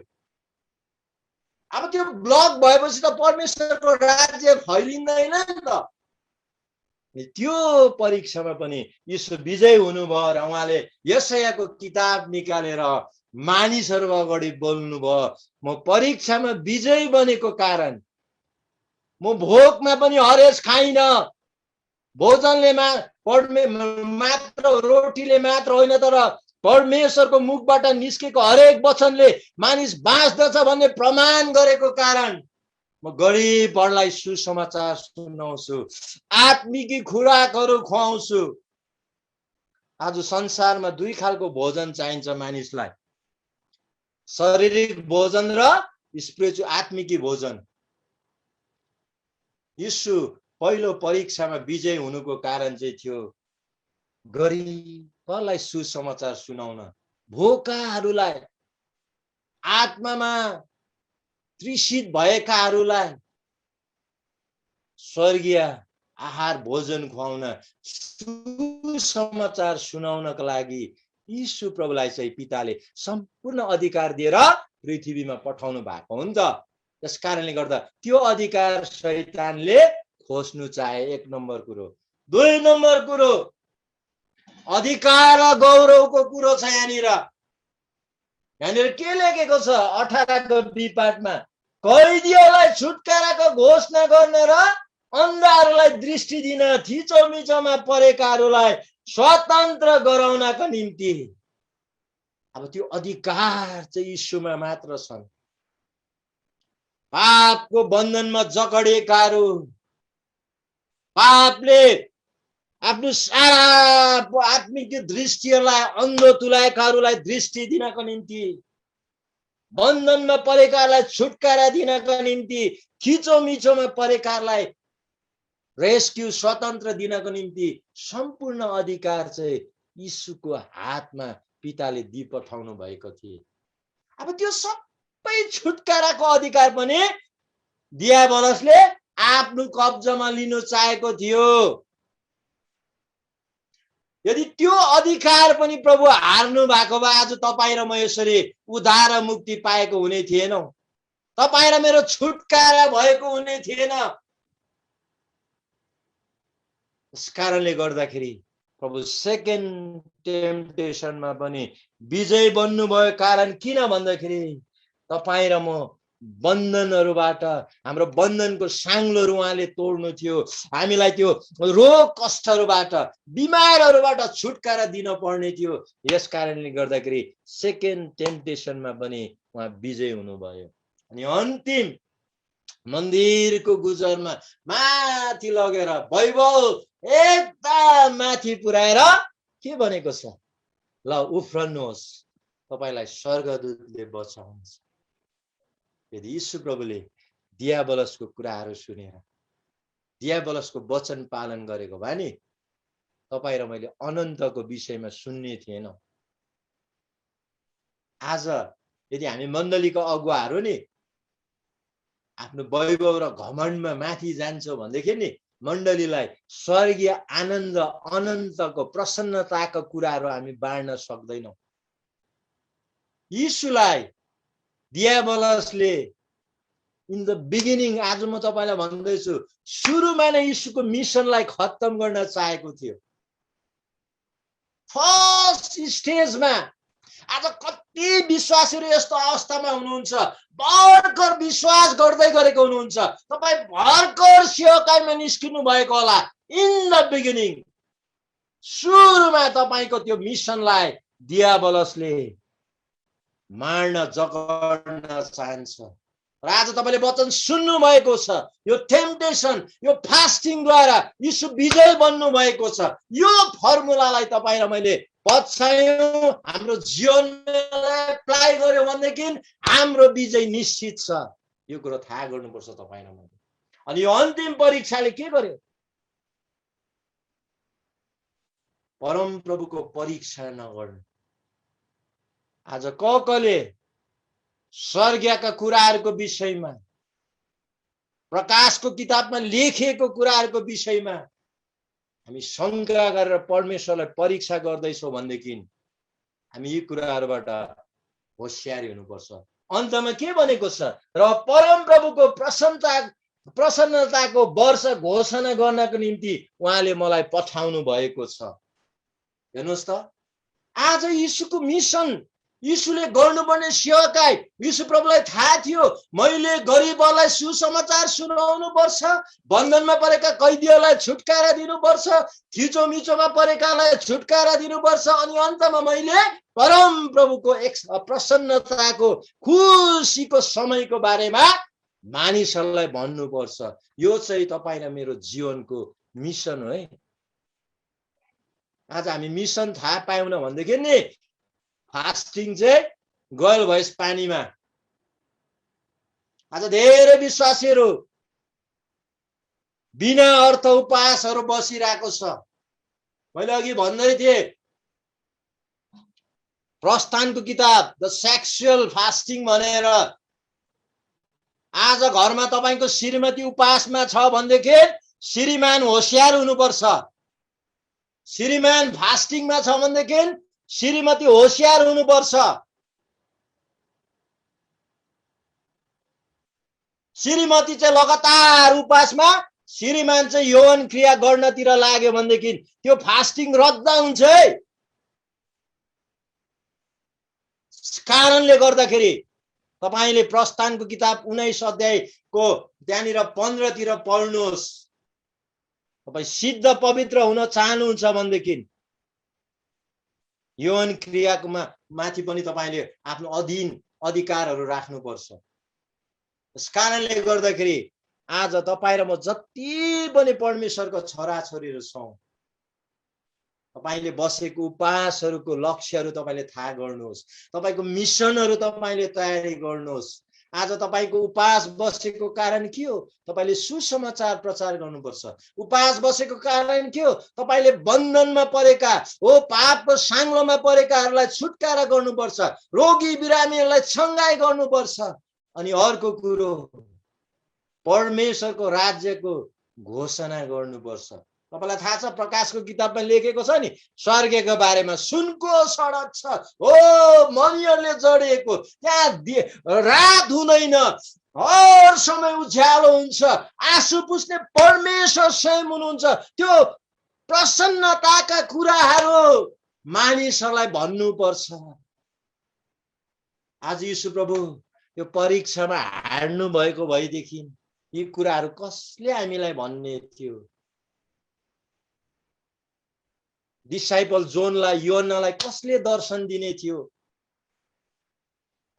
अब त्यो ब्लक भएपछि त परमेश्वरको राज्य फैलिँदैन नि त। त्यो परीक्षामा पनि यीशु विजय हुनुभयो र उहाँले यशायाको किताब निकालेर मानिसहरू अगाडि बोल्नुभयो, म परीक्षामा विजय बनेको कारण म भोकमा पनि हरेस खाइन। भोजनले मात्र रोटीले मात्र होइन, तर परमेश्वरको मुखबाट निस्केको हरेक वचनले मानिस बाँच्दछ भन्ने प्रमाण गरेको कारण म गरिबहरूलाई सुसमाचार सुनाउँछु, आत्मिकी खुराकहरू खुवाउँछु। आज संसारमा दुई खालको भोजन चाहिन्छ मानिसलाई, शारीरिक भोजन र स्पिरिचुअल आत्मिकी भोजन। यीशु पहिलो परीक्षामा विजय हुनुको कारण चाहिँ थियो गरिबहरूलाई सुसमाचार सुनाउन, भोकाहरूलाई, आत्मामा तृषित भएकाहरूलाई स्वर्गीय आहार भोजन खुवाउन, सुसमाचार सुनाउनका लागि यीशु प्रभुलाई चाहिँ पिताले सम्पूर्ण अधिकार दिएर पृथ्वीमा पठाउनु भएको हो नि त। त्यस कारणले गर्दा त्यो अधिकार शैतानले खोज्नु चाहे, एक नम्बर कुरो। दुई नम्बर कुरो, अधिकार र गौरवको कुरो छ यहाँनिर। यहाँनिर के लेखेको छ 18 को विपाठमा? कैदीहरूलाई छुटकाराको घोषणा गर्ने र अन्धाहरूलाई दृष्टि दिन, थिचोमिचोमा परेकाहरूलाई स्वतन्त्र गराउनका निम्ति। अब त्यो अधिकार चाहिँ यीशुमा मात्र छन्। पापको बन्धनमा जकडिएकाहरू, पापले आफ्नो सारा आत्मिक दृष्टिहरूलाई अन्धो तुलाएकाहरूलाई दृष्टि दिनको निम्ति, बन्धनमा परेकाहरूलाई छुटकारा दिनको निम्ति, खिचोमिचोमा परेकाहरूलाई रेस्क्यू स्वतन्त्र दिनको निम्ति सम्पूर्ण अधिकार चाहिँ यीशुको हातमा पिताले दिइ पठाउनु भएको थियो। अब त्यो सबै छुटकाराको अधिकार पनि दियाबलसले आफ्नो कब्जामा लिनु चाहेको थियो। यदि त्यो अधिकार पनि प्रभु हार्नु भएको भए आज तपाईँ र म यसरी उद्धार र मुक्ति पाएको हुने थिएनौं, तपाईँ र मेरो छुटकारा भएको हुने थिएन। यस कारणले गर्दाखेरि प्रभु सेकेन्ड टेम्पटेसनमा पनि विजय बन्नुभयो। कारण किन भन्दाखेरि तपाईँ र म बन्धनहरूबाट, हाम्रो बन्धनको साङ्लोहरू उहाँले तोड्नु थियो, हामीलाई त्यो रोग कष्टहरूबाट, बिमारहरूबाट छुटकारा दिन पर्ने थियो। यस कारणले गर्दाखेरि सेकेन्ड टेम्पटेसनमा पनि उहाँ विजय हुनुभयो। अनि अन्तिम मन्दिरको गुजरमा माथि लगेर वैभव एकदम माथि पुर्याएर के भनेको छ? ल उफ्रनुहोस्, तपाईलाई स्वर्गदूतले बचाउनुहुन्छ। यदि यीशु प्रभुले दियाबलसको कुराहरू सुनेर दियाबलसको वचन पालन गरेको भए नि तपाईँ र मैले अनन्तको विषयमा सुन्ने थिएनौं। आज यदि हामी मण्डलीको अगुवाहरू नि आफ्नो वैभव र घमण्डमा माथि जान्छौं भनेदेखि नि मण्डलीलाई स्वर्गीय आनन्द, अनन्तको प्रसन्नताको कुराहरू हामी बाँड्न सक्दैनौं। यीशुलाई दियाबलसले इन द बिगिनिङ, आज म तपाईलाई भन्दैछु, सुरुमा नै यीशुको मिसनलाई खत्तम गर्न चाहेको थियो। फर्स्ट स्टेजमा आज कति विश्वासीहरू यस्तो अवस्थामा हुनुहुन्छ, भर्खर विश्वास गर्दै गरेको हुनुहुन्छ। तपाईँ भर्खर सेवकाईमा निस्किनु भएको होला। इन द बिगिनिङ, सुरुमा तपाईको त्यो मिसनलाई दियाबलसले मार्न, जगड्न चाहन्छ। र आज तपाईले वचन सुन्नु भएको छ, यो टेम्पटेसन, यो फास्टिङद्वारा यीशु विजय बन्नु भएको छ। यो फर्मुलालाई तपाईँ र मैले पछ्यायौं, हाम्रो जीवनमा एप्लाई गर्यो भनेदेखि हाम्रो विजय निश्चित छ। यो कुरो थाहा गर्नुपर्छ तपाईँ र मैले। अनि यो अन्तिम परीक्षाले के गर्यो? परम प्रभुको परीक्षा नगर्नु। आज कसले स्वर्गका कुराहरूको विषयमा, प्रकाशको किताबमा लेखिएको कुराहरूको विषयमा हामी शंका गरेर परमेश्वरलाई परीक्षा गर्दैछौं भनेदेखि हामी यी कुराहरूबाट होशियारी हुनुपर्छ। अन्तमा के भनेको छ? र परम प्रभुको प्रसन्नताको वर्ष घोषणा गर्नको निम्ति उहाँले मलाई पठाउनु भएको छ। हेर्नुहोस् त, आज यीशुको मिसन यीशुले गर्नुपर्ने सेवाकाई यीशु प्रभुलाई थाहा थियो, मैले गरिबलाई सुसमाचार सुनाउनु पर्छ, बन्धनमा परेका कैदीहरूलाई छुटकारा दिनुपर्छ, थिचोमिचोमा परेकालाई छुटकारा दिनुपर्छ, अनि अन्तमा मैले परम प्रभुको एक प्रसन्नताको खुसीको समयको बारेमा मानिसहरूलाई भन्नुपर्छ। यो चाहिँ तपाईँ र मेरो जीवनको मिसन हो है। आज हामी मिसन थाहा पाएन भनेदेखि नि फास्टिङ चाहिँ गयल भएस पानीमा। आज धेरै विश्वासीहरू बिना अर्थ उपवासहरू बसिरहेको छ। मैले अघि भन्दै थिएँ, प्रस्थानको किताब द सेक्सुअल फास्टिङ भनेर। आज घरमा तपाईको श्रीमती उपवासमा छ भनेदेखि श्रीमान होशियार हुनुपर्छ। श्रीमान फास्टिङमा छ भनेदेखि श्रीमती होशियार हुनुपर्छ। श्रीमती चाहिँ लगातार उपवासमा, श्रीमान चाहिँ यौन क्रिया गर्नतिर लाग्यो भनेदेखि त्यो फास्टिङ रद्द हुन्छ है। कारणले गर्दाखेरि तपाईले प्रस्थानको किताब 19 अध्यायको त्यहाँनिर 15 तिर पढ्नुहोस्। तपाई सिद्ध पवित्र हुन चाहनुहुन्छ भनेदेखि यौन क्रियाको माथि पनि तपाईले आफ्नो अधिकारहरू राख्नुपर्छ। यस कारणले गर्दाखेरि आज तपाई र म जति पनि परमेश्वरको छोराछोरीहरू छौं, तपाईले बसेको उपवासहरूको लक्ष्यहरू तपाईले थाहा गर्नुहोस्। तपाईको मिसनहरू तपाईले तयारी गर्नुहोस्। आज तपाईको उपवास बसेको कारण के हो? तपाईले सुसमाचार प्रचार गर्नुपर्छ। उपवास बसेको कारण के हो? तपाईले बन्धनमा परेका हो, पापको साङ्लोमा परेकाहरूलाई छुटकारा गर्नुपर्छ, रोगी बिरामीहरूलाई चङ्गाई गर्नुपर्छ। अनि अर्को कुरो, परमेश्वरको राज्यको घोषणा गर्नुपर्छ। तपाईलाई थाहा छ प्रकाशको किताबमा लेखेको छ नि, स्वर्गको बारेमा सुनको सडक छ हो, मणिहरूले जडिएको, त्यहाँ रात हुँदैन, हर समय उज्यालो हुन्छ, आँसु पुस्ने परमेश्वर स्वयं हुनुहुन्छ। त्यो प्रसन्नताका कुराहरू मानिसहरूलाई भन्नुपर्छ। आज यीशु प्रभु यो परीक्षामा हार्नु भएको भएदेखि यी कुराहरू कसले हामीलाई भन्ने थियो? डिसाइपल जोनलाई, योहन्नालाई कसले दर्शन दिने थियो?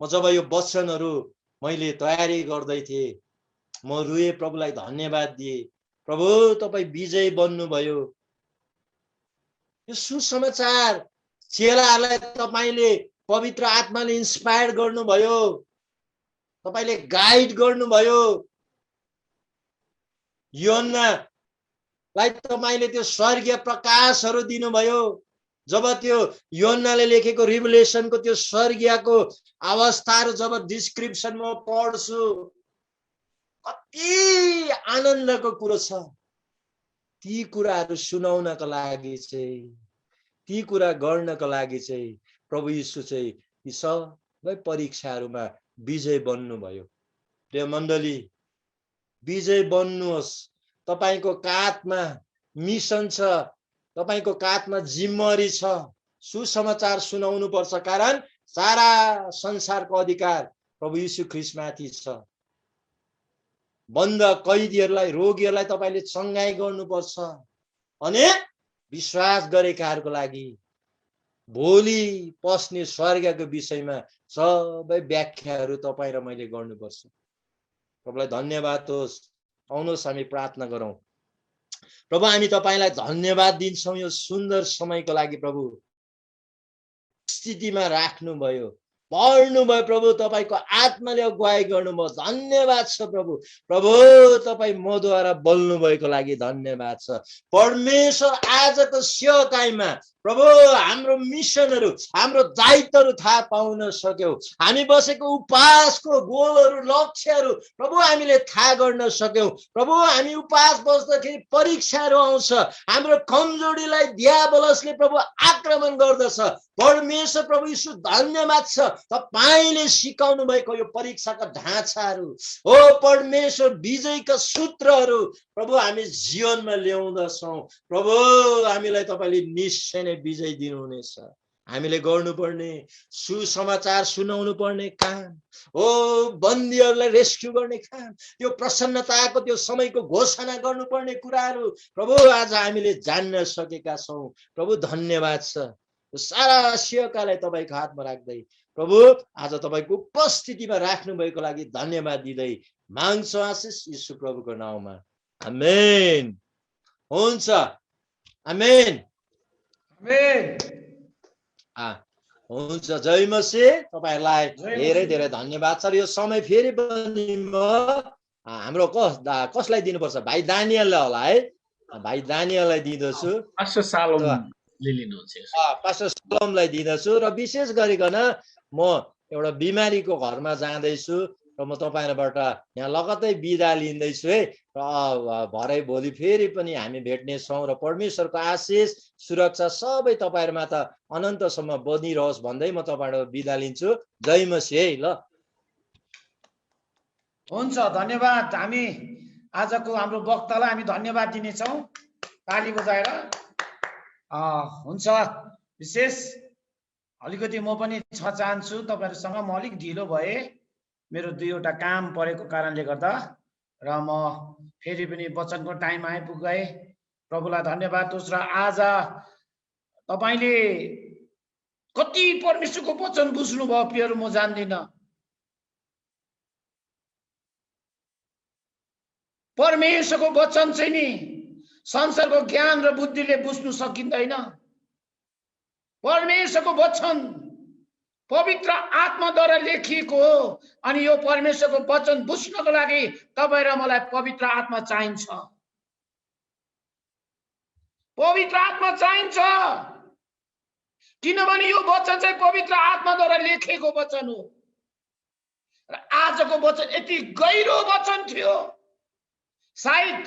म जब यो वचनहरू मैले तयारी गर्दै थिएँ, म रुए, प्रभुलाई धन्यवाद दिए। प्रभु तपाई विजय बन्नुभयो। यो सुसमाचार चेलाहरूलाई तपाईले पवित्र आत्माले इन्स्पायर गर्नुभयो, तपाईले गाइड गर्नुभयो। योहन्नालाई तपाईले त्यो स्वर्गीय प्रकाशहरू दिनुभयो। जब त्यो योहन्नाले लेखेको रिभलेसनको त्यो स्वर्गीयको अवस्थाहरू जब डिस्क्रिप्सन म पढ्छु, कति आनन्दको कुरो छ। ती कुराहरू सुनाउनका लागि चाहिँ, ती कुरा गर्नका लागि चाहिँ प्रभु यीशु चाहिँ यी सबै परीक्षाहरूमा विजय बन्नुभयो। प्रिय मण्डली, विजय बन्नुहोस्। तपाईको काँधमा मिसन छ, तपाईको काँधमा जिम्मेवारी छ। सुसमाचार सुनाउनु पर्छ, कारण सारा संसारको अधिकार प्रभु यीशु ख्रीष्टमाथि छ। बन्द कैदीहरूलाई, रोगीहरूलाई तपाईले चङ्गाई गर्नुपर्छ। अनि विश्वास गरेकाहरूको लागि भोलि पस्ने स्वर्गको विषयमा सबै व्याख्याहरू तपाईँ र मैले गर्नुपर्छ। प्रभुलाई धन्यवाद होस्। आउनुहोस् हामी प्रार्थना गरौँ। प्रभु, हामी तपाईलाई धन्यवाद दिन्छौँ यो सुन्दर समयको लागि। प्रभु, स्थितिमा राख्नुभयो, पढ्नुभयो। प्रभु, तपाईको आत्माले अगुवाई गर्नुभयो, धन्यवाद छ प्रभु। प्रभु, तपाईँ मद्वारा बोल्नु भएको लागि धन्यवाद छ। परमेश्वर, आजको सेवकाईमा प्रभु हाम्रो मिसनहरू, हाम्रो दायित्वहरू थाहा पाउन सक्यौं। हामी बसेको उपवासको गोलहरू, लक्ष्यहरू प्रभु हामीले थाहा गर्न सक्यौं। प्रभु, हामी उपवास बस्दाखेरि परीक्षाहरू आउँछ, हाम्रो कमजोरीलाई दियाबलसले प्रभु आक्रमण गर्दछ। परमेश्वर प्रभु यीशु धन्यवाद छ, तपाईले सिकाउनु भएको यो परीक्षाका ढाँचाहरू हो परमेश्वर, विजयका सूत्रहरू प्रभु हामी जीवनमा ल्याउँदछौँ। प्रभु, हामीलाई तपाईले निश्चय नै विजय दिनुहुनेछ। हामीले गर्नुपर्ने सुसमाचार सुनाउनु पर्ने काम हो, बन्दीहरूलाई रेस्क्यु गर्ने काम, त्यो प्रसन्नताको त्यो समयको घोषणा गर्नुपर्ने कुराहरू प्रभु आज हामीले जान्न सकेका छौँ। प्रभु धन्यवाद छ। सारा सेवकालाई तपाईँको हातमा राख्दै प्रभु आज तपाईँको उपस्थितिमा राख्नु भएको लागि धन्यवाद दिँदै माग्छौँ आशिष यीशु प्रभुको नाउँमा, आमेन। हुन्छ, आमेन, आमेन। हुन्छ, जय मसीह। तपाईँहरूलाई धेरै धेरै धन्यवाद छ। यो समय फेरि पनि म हाम्रो कसलाई दिनुपर्छ? भाइ दानियललाई होला है, भाइ दानियललाई दिँदछु, पास्टर सालोमलाई दिँदछु। र विशेष गरिकन म एउटा बिमारीको घरमा जाँदैछु र म तपाईँहरूबाट यहाँ लगत्तै बिदा लिँदैछु है। र भरे भोलि फेरि पनि हामी भेट्नेछौँ र परमेश्वरको आशिष सुरक्षा सबै तपाईँहरूमा त अनन्तसम्म बनिरहोस् भन्दै म तपाईँबाट बिदा लिन्छु। जय मसीह है। ल हुन्छ, धन्यवाद। हामी आजको हाम्रो वक्तालाई हामी धन्यवाद दिनेछौँ ताली बजाएर। हुन्छ, विशेष अलिकति म पनि चाहन्छु तपाईँहरूसँग। म अलिक ढिलो भए, मेरो 2वटा काम परेको कारणले गर्दा, र म फेरि पनि वचनको टाइम आइपुगे। प्रभुलाई धन्यवाद दोस्रो। आज तपाईँले कति परमेश्वरको वचन बुझ्नुभयो प्रियहरू म जान्दिनँ। परमेश्वरको वचन चाहिँ नि संसारको ज्ञान र बुद्धिले बुझ्नु सकिँदैन। परमेश्वरको वचन पवित्र आत्माद्वारा लेखिएको हो। अनि यो परमेश्वरको वचन बुझ्नको लागि तपाईँ र मलाई पवित्र आत्मा चाहिन्छ। पवित्र आत्मा चाहिन्छ, किनभने यो वचन चाहिँ पवित्र आत्माद्वारा लेखिएको वचन हो। र आजको वचन यति गहिरो वचन थियो, सायद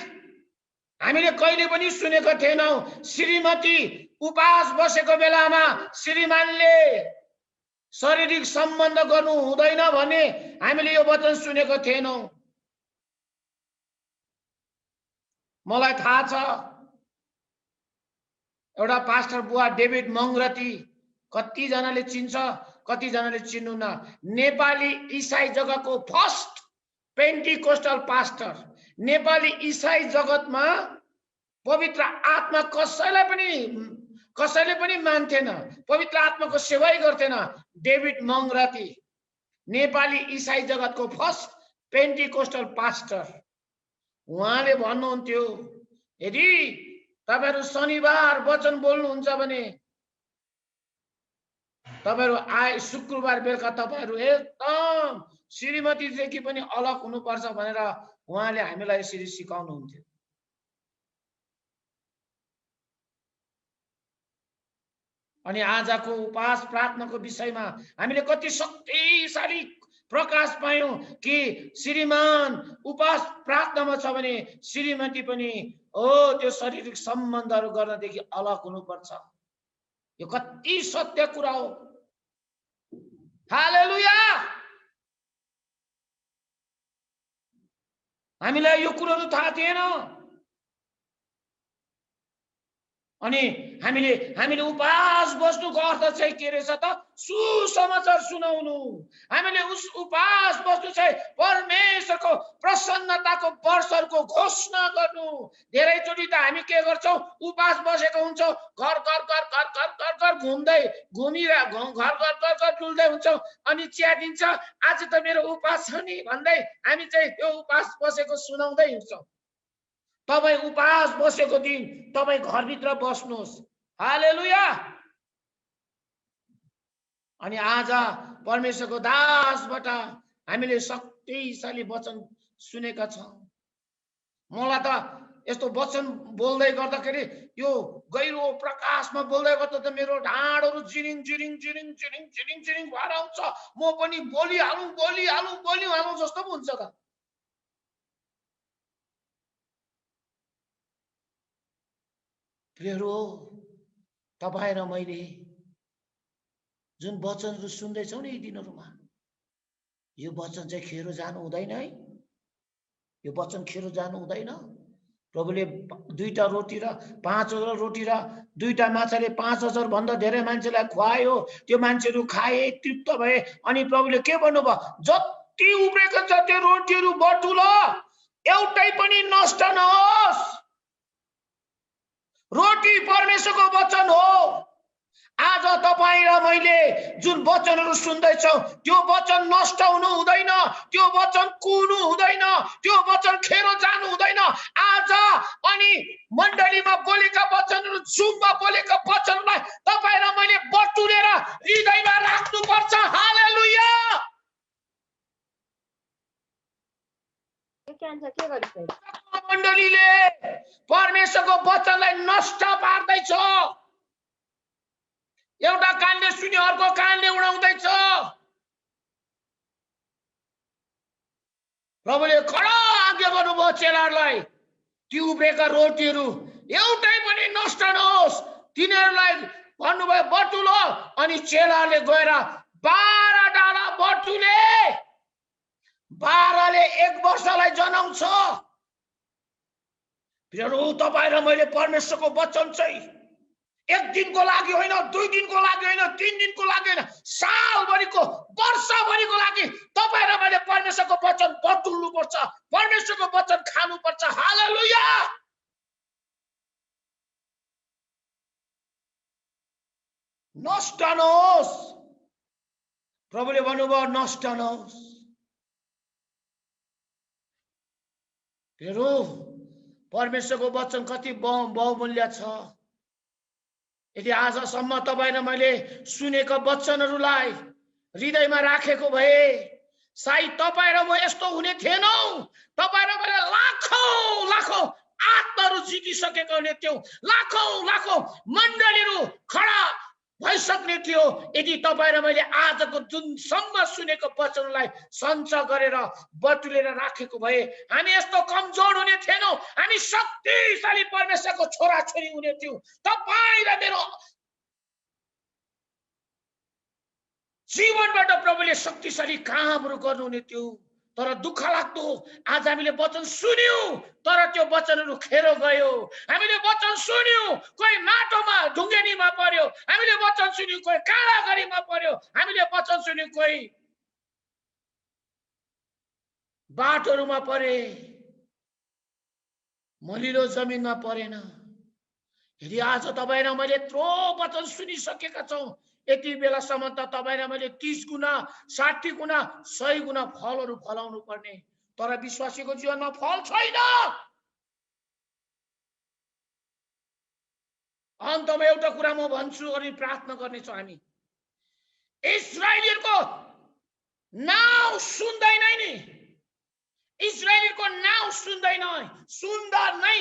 हामीले कहिले पनि सुनेको थिएनौँ। श्रीमती उपास बसेको बेलामा श्रीमानले शारीरिक सम्बन्ध गर्नु हुँदैन भन्ने हामीले यो वचन सुनेको थिएनौँ। मलाई थाहा छ, एउटा पास्टर बुवा डेभिड मंग्रती, कतिजनाले चिन्छ कतिजनाले चिन्नुहुन्न, नेपाली इसाई जगतको फर्स्ट पेन्टिकोस्टल पास्टर। नेपाली इसाई जगतमा पवित्र आत्मा कसैले पनि मान्थेन, पवित्र आत्माको सेवाई गर्थेन। डेभिड मंग्रती नेपाली इसाई जगतको फर्स्ट पेन्टिकोस्टल पास्टर। उहाँले भन्नुहुन्थ्यो, यदि तपाईहरु शनिबार वचन बोल्नुहुन्छ भने तपाईहरु शुक्रबार बेलुका तपाईहरु एकदम श्रीमतीदेखि पनि अलग हुनुपर्छ भनेर उहाँले हामीलाई यसरी सिकाउनुहुन्थ्यो। अनि आजको उपास प्रार्थनाको विषयमा हामीले कति शक्तिशाली प्रकाश पायौं कि श्रीमान उपास प्रार्थनामा छ भने श्रीमती पनि त्यो शारीरिक सम्बन्धहरु गर्नदेखि अलग हुनुपर्छ। यो कति सत्य कुरा हो। हालेलुया। हामीलाई यो कुराहरु थाहा थिएन। अनि हामीले उपास बस्नुको अर्थ चाहिँ के रहेछ त? सुसमाचार सुनाउनु। हामीले उस उपास बस्नु चाहिँ परमेश्वरको प्रसन्नताको वर्षहरूको घोषणा गर्नु। धेरैचोटि त हामी के गर्छौं? उपास बसेको हुन्छौं, घर घर घर घर घर घर घर घुम्दै घर घर घर घर डुल्दै हुन्छौं। अनि चिया दिन्छ, आज त मेरो उपास छ नि भन्दै हामी चाहिँ त्यो उपास बसेको सुनाउँदै हिँड्छौं। तपाई उपास बसेको दिन तपाई घरभित्र बस्नुहोस्। हालेलुया। अनि आज परमेश्वरको दासबाट हामीले शक्तिशाली वचन सुनेका छौं। मलाई त यस्तो वचन बोल्दै गर्दाखेरि यो गहिरो प्रकाशमा बोल्दै गर्दा त मेरो ढाडहरु जिरिङ जिरिङ जिरिङ जिरिङ जिरिङ जिरिङ भएर आउँछ। म पनि बोलिहालौं जस्तो पो हुन्छ त। प्रियहरू, तपाईं र मैले जुन वचनहरु सुन्दैछौं नि यी दिनहरुमा, यो वचन चाहिँ खेरो जानु हुँदैन है। यो वचन खेरो जानु हुँदैन। प्रभुले 2टा रोटी र 5,000 रोटी र 2टा माछाले 5,000 भन्दा धेरै मान्छेलाई खुवायो। त्यो मान्छेहरू खाए, तृप्त भए। अनि प्रभुले के भन्नुभयो? जति उब्रेको छ त्यो रोटीहरू बटुल, एउटै पनि नष्ट नहोस्। रोटी परमेश्वरको वचन हो। आज तपाईं र मैले जुन वचनहरू सुन्दैछौँ त्यो वचन नष्ट हुनु हुँदैन, त्यो वचन कुनु हुँदैन, त्यो वचन खेरो जानु हुँदैन। आज अनि मण्डलीमा बोलेका वचनहरू, जुममा बोलेका वचनलाई तपाईं र मैले बटुलेर हृदयमा राख्नुपर्छ। हालेलुया। मण्डलीले परमेश्वरको वचनलाई नष्ट पार्दैछ। एउटा कानले सुन्यो, अर्को कानले उडाउँदैछ। प्रभुले कडा आज्ञा गर्नुभयो चेलाहरूलाई, ती उब्रेका रोटीहरू एउटै पनि नष्ट नहोस्, तिनीहरूलाई भन्नुभयो बटुल। अनि चेलाहरूले गएर 12 डाला बटुले। 12ले 1 वर्षलाई जनाउँछ। तपाईँ र मैले परमेश्वरको वचन चाहिँ 1 दिनको लागि होइन, 2 दिनको लागि होइन, 3 दिनको लागि होइन, सालभरिको, वर्षभरिको लागि तपाईँ र मैले परमेश्वरको वचन बटुल्नु पर्छ, परमेश्वरको वचन खानुपर्छ। हालेलुया। नष्ट नहोस्। प्रभुले भन्नुभयो नष्ट नहोस्। परमेश्वरको वचन कति बहुमूल्य छ। यदि आजसम्म तपाईँ र मैले सुनेको वचनहरूलाई हृदयमा राखेको भए सायद तपाईँ र म यस्तो हुने थिएनौँ। तपाईँ र मैले लाखौं लाखौं आत्माहरू जितिसकेको हुने थियौँ, लाखौं लाखौं मण्डलीहरू खडा भइसक्ने थियो यदि तपाईँ र मैले आजको जुनसम्म सुनेको वचनलाई सञ्चय गरेर बटुलेर राखेको भए। हामी यस्तो कमजोर हुने थिएनौँ, हामी शक्तिशाली परमेश्वरको छोराछोरी हुने थियौँ। तपाईँ र मेरो जीवनबाट प्रभुले शक्तिशाली कामहरू गर्नुहुने थियो। तर दुःख लाग्दो, आज हामीले वचन सुन्यौं तर त्यो वचनहरू खेरो गयो। हामीले वचन सुन्यौं, कोही माटोमा ढुङ्गेनीमा पर्यो। हामीले वचन सुन्यौं, कोही काँडागरीमा पर्यो। हामीले वचन सुन्यौं, कोही बाटोहरूमा परे, मलिलो जमिनमा परेन। यदि आज तपाईँ र मैले यत्रो वचन सुनिसकेका छौँ, यति बेलासम्म त तपाईँ र मैले 30 गुणा, 60 गुणा, 100 गुणा फलहरू फलाउनु पर्ने। तर विश्वासीको जीवनमा फल छैन। अन्तमा एउटा कुरा म भन्छु अनि प्रार्थना गर्नेछौँ हामी। इस्राएलीहरूको नाउँ सुन्दैन नि, इस्राएलीको नाउँ सुन्दैन, सुन्दा नै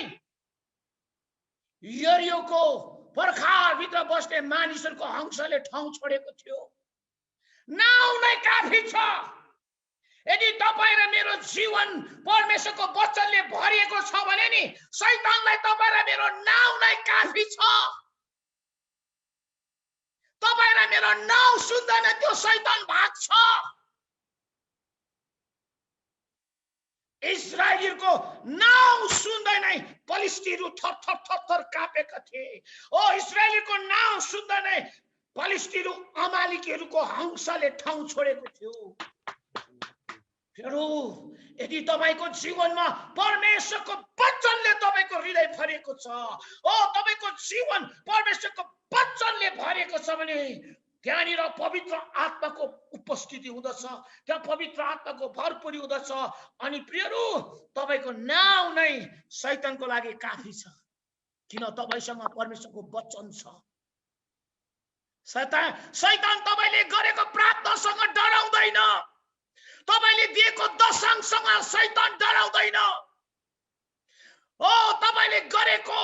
यरियोको पर्खालभित्र बस्ने मानिसहरूको हंसले ठाउँ छोडेको थियो। नाउँ नै काफी छ। यदि तपाईँ र मेरो जीवन परमेश्वरको वचनले भरिएको छ भने नि शैतानलाई तपाईँ र मेरो नाउँ नै काफी छ। तपाईँ र मेरो नाउँ सुन्दैन त्यो शैतान भाग्छ। इस्राएलीको नाउँ सुन्दै फलिस्तीहरू थर थर थर थर कापेका थिए। ओ इस्राएलीको नाउँ सुन्दै फलिस्तीहरू अमालेकीहरूको हंसले ठाउँ छोडेको थियो। यदि तपाईको जीवनमा परमेश्वरको वचनले तपाईको हृदय भरेको छ, ओ तपाईको जीवन परमेश्वरको वचनले भरेको छ भने त्यहाँनिर पवित्र आत्माको उपस्थिति हुँदछ, त्यहाँ पवित्र आत्माको भरपुरी हुँदछ। अनि प्रियहरू, तपाईको नाउँ नै शैतानको लागि काफी छ, किन तपाईसँग परमेश्वरको वचन छ। शैतान तपाईले गरेको प्रार्थनासँग डराउँदैन, तपाईले दिएको दशंशसँग शैतान डराउँदैन। ओ तपाईले गरेको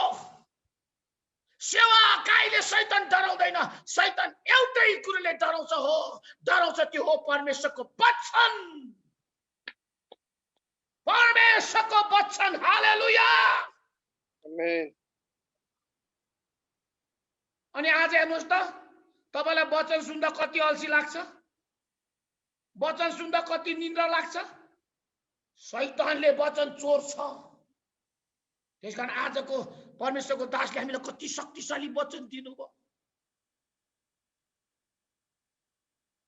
सेवा काइले शैतान डराउँदैन। शैतान एउटै कुरोले डराउँछ, हो डराउँछ त्यो हो परमेश्वरको वचन। परमेश्वरको वचन। हालेलुया, आमेन। अनि आज हेर्नुस् त, तपाईलाई वचन सुन्दा कति अल्छी लाग्छ, वचन सुन्दा कति निन्द्रा लाग्छ। शैतानले वचन चोर्छ। त्यसकारण आजको परमेश्वरको दासले हामीलाई कति शक्तिशाली वचन दिनुभयो।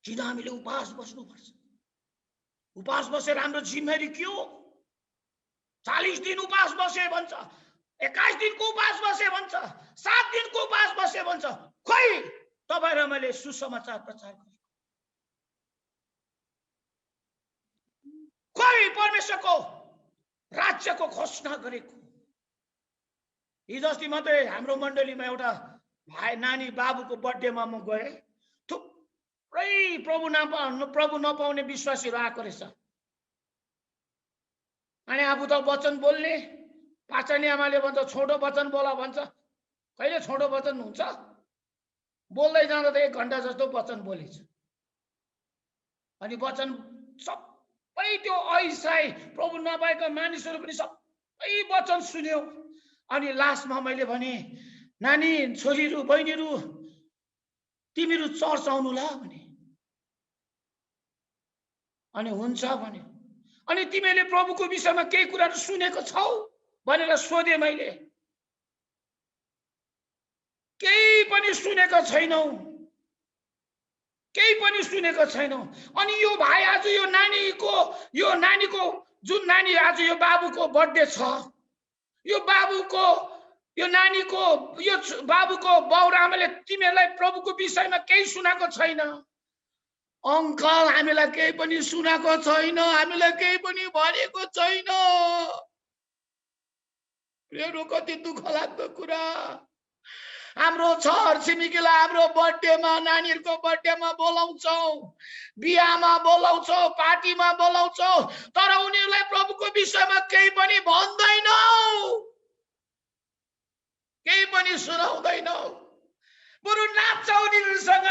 किन हामीले उपवास बस्नुपर्छ? उपवास बसेर हाम्रो जिम्मेवारी के हो? 40 दिन उपवास बसे भन्छ, 21 दिनको उपवास बसे भन्छ, 7 दिनको उपवास बसे भन्छ। खोइ तपाईँ र मैले सुसमाचार प्रचार गरेको, खोइ परमेश्वरको राज्यको घोषणा गरेको। हिजो अस्ति मात्रै हाम्रो मण्डलीमा एउटा भाइ नानी बाबुको बर्थडेमा म गएँ। थुप्रै प्रभु नपाउने विश्वासीहरू आएको रहेछ। अनि आफू त वचन बोल्ने, पाचनी आमाले भन्छ छोटो वचन बोला भन्छ। कहिले छोटो वचन हुन्छ? बोल्दै जाँदा त 1 घण्टा जस्तो वचन बोलेछ। अनि वचन सबै त्यो ऐसाई प्रभु नपाएका मानिसहरू पनि सबै वचन सुन्यो। अनि लास्टमा मैले भने, नानी छोरीहरू बहिनीहरू तिमीहरू चर्च आउनु ल भने। अनि हुन्छ भन्यो। अनि तिमीले प्रभुको विषयमा केही कुराहरू सुनेको छौ भनेर सोधे मैले। केही पनि सुनेको छैनौ, केही पनि सुनेको छैनौ। अनि यो भाइ आज यो नानीको जुन नानी आज यो बाबुको बर्थडे छ, यो नानीको यो बाबुको बाउरामाले तिमीहरूलाई प्रभुको विषयमा केही सुनाएको छैन। अंकल हामीलाई केही पनि सुनाएको छैन, हामीलाई केही पनि भनेको छैन। मेरो कति दुःख लाग्दो कुरा। हाम्रो छर छिमेकीलाई हाम्रो बर्थडेमा, नानीहरूको बर्थडेमा बोलाउँछौ, बिहामा बोलाउँछौ, पार्टीमा बोलाउँछौ, तर उनीहरूलाई प्रभुको विषयमा केही पनि भन्दैनौ, केही पनि सुनाउँदैनौ। बरु नाच्छौ उनीहरूसँग,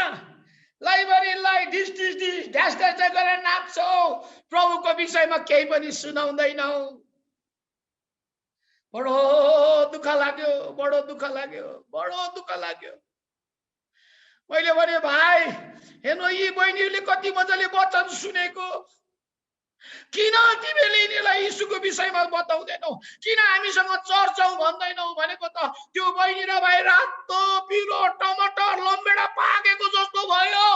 लाइब्रेरीलाई डिस ड्यास गरेर नाच्छौ, प्रभुको विषयमा केही पनि सुनाउँदैनौ। बडो दुःख लाग्यो, बडो दुःख लाग्यो, बडो दुःख लाग्यो। मैले भने भाइ हेर्नु, यी बहिनीहरूले कति मजाले वचन सुनेको, किन तिमीले यिनीहरूलाई यीशुको विषयमा बताउँदैनौ? किन हामीसँग चर्च आऊ भन्दैनौ? भनेको त त्यो बहिनी र भाइ रातो पिरो टमाटर लम्बेडा पाकेको जस्तो भयो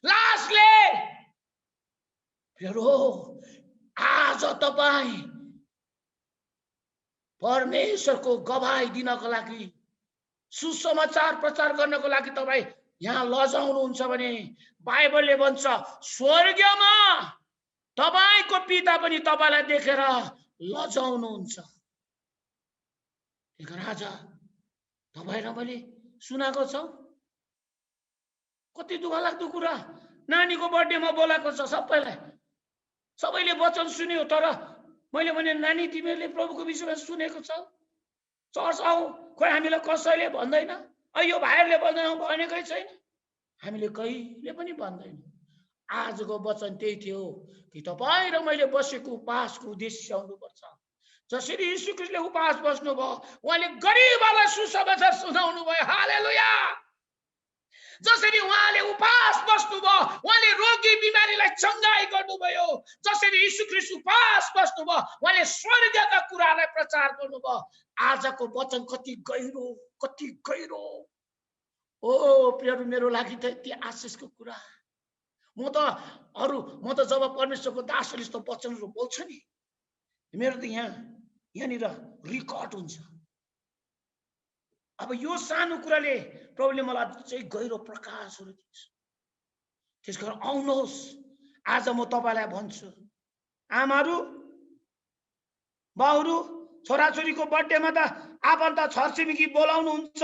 लासले। फेरो आज तपाईँ परमेश्वरको गवाही दिनको लागि, सुसमाचार प्रचार गर्नको लागि तपाईँ यहाँ लजाउनुहुन्छ भने बाइबलले भन्छ स्वर्गमा तपाईको पिता पनि तपाईलाई देखेर लजाउनुहुन्छ। आज तपाईँ र मैले सुनाएको छ। कति दुःख लाग्दो कुरा। नानीको बर्थडेमा बोलाएको छ सबैलाई, सबैले वचन सुन्यो। तर मैले भने नानी तिमीले प्रभुको विषयमा सुनेको छ, चर्च आऊ। खोइ हामीलाई कसैले भन्दैन, यो भाइहरूले भन्दैन, भनेकै छैन, हामीले कहिले पनि भन्दैन। आजको वचन त्यही थियो कि तपाईँ र मैले बसेको उपवासको उद्देश्य आउनुपर्छ। जसरी यीशु ख्रीष्टले उपवास बस्नुभयो, उहाँले गरिबलाई सुसमाचार सुनाउनु भयो। हालेलुया। जसरी उहाँले उपवास बस्नुभयो, उहाँले रोगी बिमारीलाई चंगाई गर्नुभयो। जसरी यीशु ख्रीष्ट उपवास बस्नुभयो, उहाँले स्वर्गका कुरालाई प्रचार गर्नुभयो। आजको वचन कति गहिरो, कति गहिरो। ओ प्रियहरू, मेरो लागि त यति आशिषको कुरा। म त जब परमेश्वरको दासहरूले यस्तो वचनहरू बोल्छ नि, मेरो त यहाँनिर रेकर्ड हुन्छ। अब यो सानो कुराले प्रभुले मलाई चाहिँ गहिरो प्रकाशहरू दिन्छ। त्यसकारण आउनुहोस्, आज म तपाईलाई भन्छु, आमाहरू बाउहरू छोराछोरीको बर्थडेमा त आफन्त छरछिमेकी बोलाउनुहुन्छ,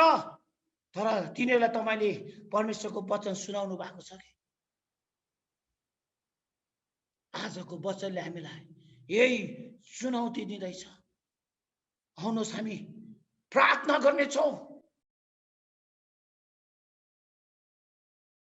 तर तिनीहरूलाई तपाईले परमेश्वरको वचन सुनाउनु भएको छ कि? आजको वचनले हामीलाई यही चुनौती दिँदैछ। आउनुहोस् हामी प्रार्थना गर्नेछौँ।